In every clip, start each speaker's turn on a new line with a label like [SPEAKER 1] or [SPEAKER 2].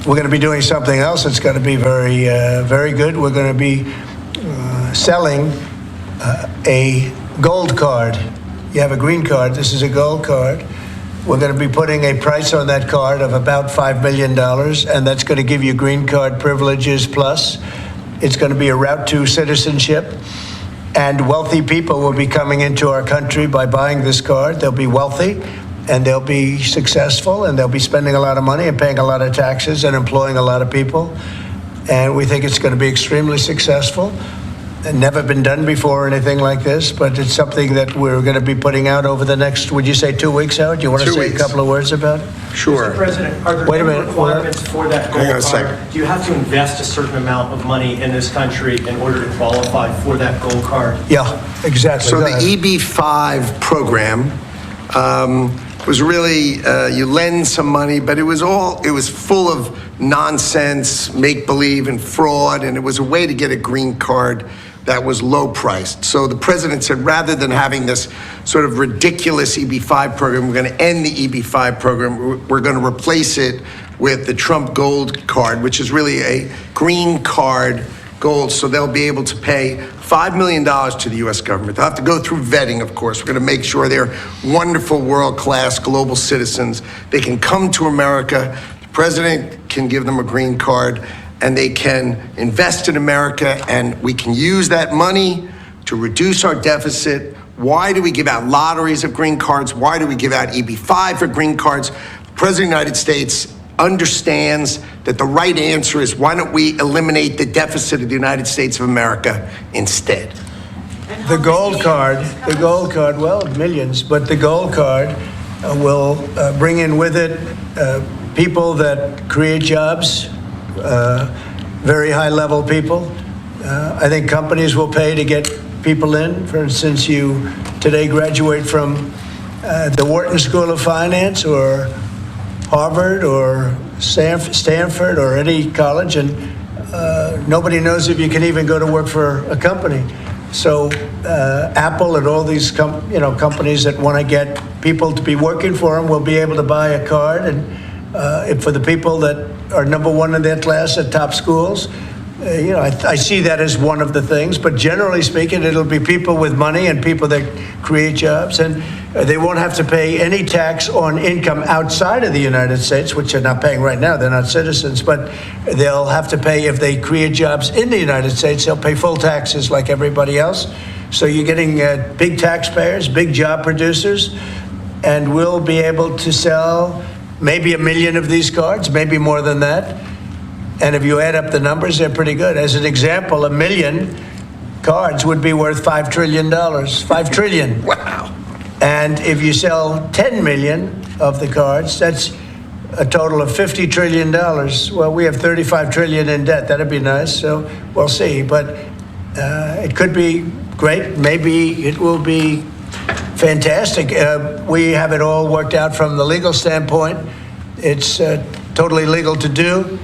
[SPEAKER 1] we're going to be doing something else that's going to be very good. We're going to be selling a gold card. You have a green card. This is a gold card. We're going to be putting a price on that card of about $5 million, and that's going to give you green card privileges plus. It's going to be a route to citizenship, and wealthy people will be coming into our country by buying this card. They'll be wealthy, and they'll be successful, and they'll be spending a lot of money and paying a lot of taxes and employing a lot of people. And we think it's going to be extremely successful. Never been done before or anything like this, but it's something that we're going to be putting out over the next, would you say 2 weeks, Howard? Do you want to say a couple of words about it?
[SPEAKER 2] Sure.
[SPEAKER 3] Mr. President, are there
[SPEAKER 1] Wait a
[SPEAKER 3] any
[SPEAKER 1] minute.
[SPEAKER 3] requirements for that
[SPEAKER 2] Hang on
[SPEAKER 3] gold
[SPEAKER 2] a second.
[SPEAKER 3] card? Do you have to invest a certain amount of money in this country in order to qualify for that gold card?
[SPEAKER 1] Yeah, exactly.
[SPEAKER 2] So
[SPEAKER 1] Go
[SPEAKER 2] the
[SPEAKER 1] ahead.
[SPEAKER 2] EB-5 program was really, you lend some money, but it was full of nonsense, make-believe, and fraud, and it was a way to get a green card that was low priced. So the president said, rather than having this sort of ridiculous EB-5 program, we're going to end the EB-5 program. We're going to replace it with the Trump Gold Card, which is really a green card gold. So they'll be able to pay $5 million to the U.S. government. They'll have to go through vetting, of course. We're going to make sure they're wonderful, world-class global citizens. They can come to America. The president can give them a green card, and they can invest in America, and we can use that money to reduce our deficit. Why do we give out lotteries of green cards? Why do we give out EB-5 for green cards? The President of the United States understands that the right answer is, why don't we eliminate the deficit of the United States of America instead?
[SPEAKER 1] The gold card, well, millions, but the gold card will bring in with it people that create jobs, very high-level people. I think companies will pay to get people in. For instance, you today graduate from the Wharton School of Finance or Harvard or Stanford or any college, and nobody knows if you can even go to work for a company. So Apple and all these companies that want to get people to be working for them will be able to buy a card, and for the people that are number one in their class at top schools, I see that as one of the things. But generally speaking, it'll be people with money and people that create jobs, and they won't have to pay any tax on income outside of the United States, which they're not paying right now. They're not citizens, but they'll have to pay if they create jobs in the United States. They'll pay full taxes like everybody else. So you're getting big taxpayers, big job producers, and we'll be able to sell maybe 1 million of these cards, maybe more than that. And if you add up the numbers, they're pretty good. As an example, 1 million cards would be worth $5 trillion. $5 trillion.
[SPEAKER 2] Wow.
[SPEAKER 1] And if you sell 10 million of the cards, that's a total of $50 trillion. Well, we have 35 trillion in debt. That'd be nice. So we'll see. But it could be great. Maybe it will be fantastic. We have it all worked out from the legal standpoint. It's totally legal to do.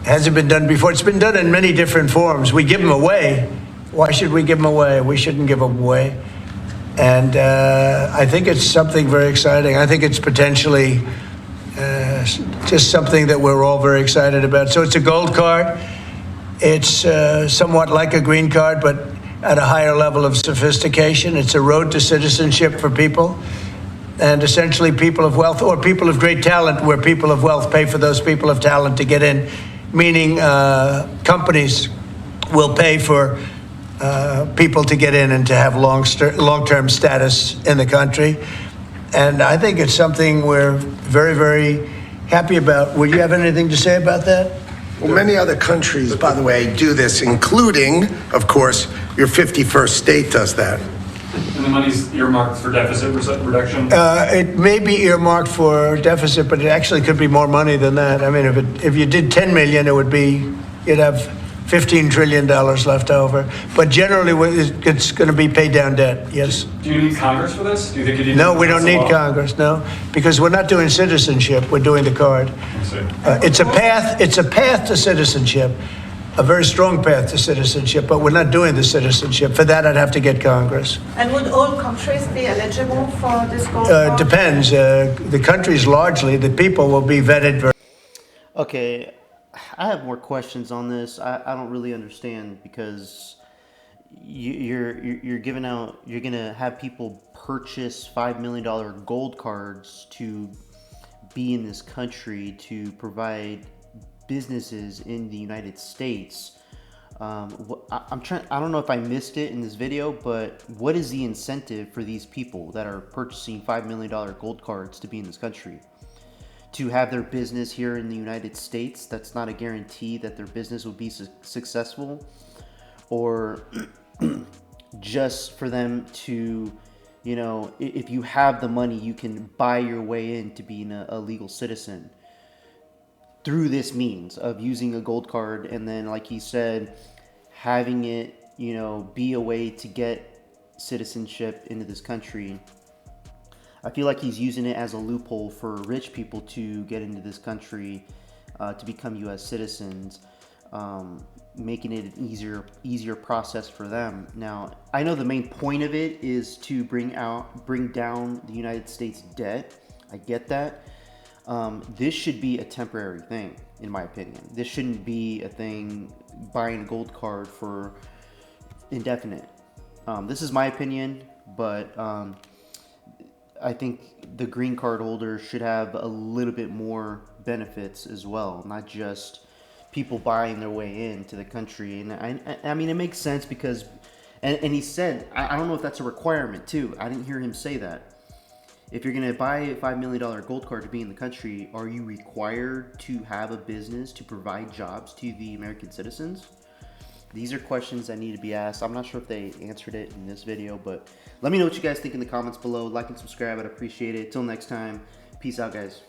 [SPEAKER 1] Hasn't been done before. It's been done in many different forms. We give them away. Why should we give them away? We shouldn't give them away. And I think it's something very exciting. I think it's potentially just something that we're all very excited about. So it's a gold card. It's somewhat like a green card, but at a higher level of sophistication. It's a road to citizenship for people. And essentially people of wealth or people of great talent, where people of wealth pay for those people of talent to get in, meaning companies will pay for people to get in and to have long-term status in the country. And I think it's something we're very, very happy about. Would you have anything to say about that?
[SPEAKER 2] Well, many other countries, by the way, do this, including, of course, your 51st state does that.
[SPEAKER 4] And the money's earmarked for deficit reduction?
[SPEAKER 1] It may be earmarked for deficit, but it actually could be more money than that. I mean, if you did 10 million, you'd have $15 trillion left over. But generally, it's going to be paid down debt, yes.
[SPEAKER 4] Do you need Congress for this? Do you think you need?
[SPEAKER 1] No, we don't
[SPEAKER 4] to pass a
[SPEAKER 1] need
[SPEAKER 4] law?
[SPEAKER 1] Congress, no, because we're not doing citizenship, we're doing the card.
[SPEAKER 4] I see.
[SPEAKER 1] It's a path to citizenship, a very strong path to citizenship, but we're not doing the citizenship. For that, I'd have to get Congress.
[SPEAKER 5] And would all countries be eligible for this gold card?
[SPEAKER 1] Depends. The countries largely, the people will be vetted very.
[SPEAKER 6] Okay, I have more questions on this. I don't really understand because you're giving out, you're gonna have people purchase $5 million gold cards to be in this country to provide businesses in the United States. I'm trying. I don't know if I missed it in this video, but what is the incentive for these people that are purchasing $5 million gold cards to be in this country? To have their business here in the United States, that's not a guarantee that their business will be successful, or just for them to, you know, if you have the money, you can buy your way into being a legal citizen through this means of using a gold card, and then, like he said, having it, you know, be a way to get citizenship into this country. I feel like he's using it as a loophole for rich people to get into this country, to become U.S. citizens, making it an easier process for them. Now, I know the main point of it is to bring down the United States debt. I get that. This should be a temporary thing, in my opinion. This shouldn't be a thing, buying a gold card for indefinite. This is my opinion, but I think the green card holders should have a little bit more benefits as well, not just people buying their way into the country. And I mean, it makes sense because, and he said, I don't know if that's a requirement too. I didn't hear him say that. If you're going to buy a $5 million gold card to be in the country, are you required to have a business to provide jobs to the American citizens? These are questions that need to be asked. I'm not sure if they answered it in this video, but let me know what you guys think in the comments below. Like and subscribe. I'd appreciate it. Till next time. Peace out, guys.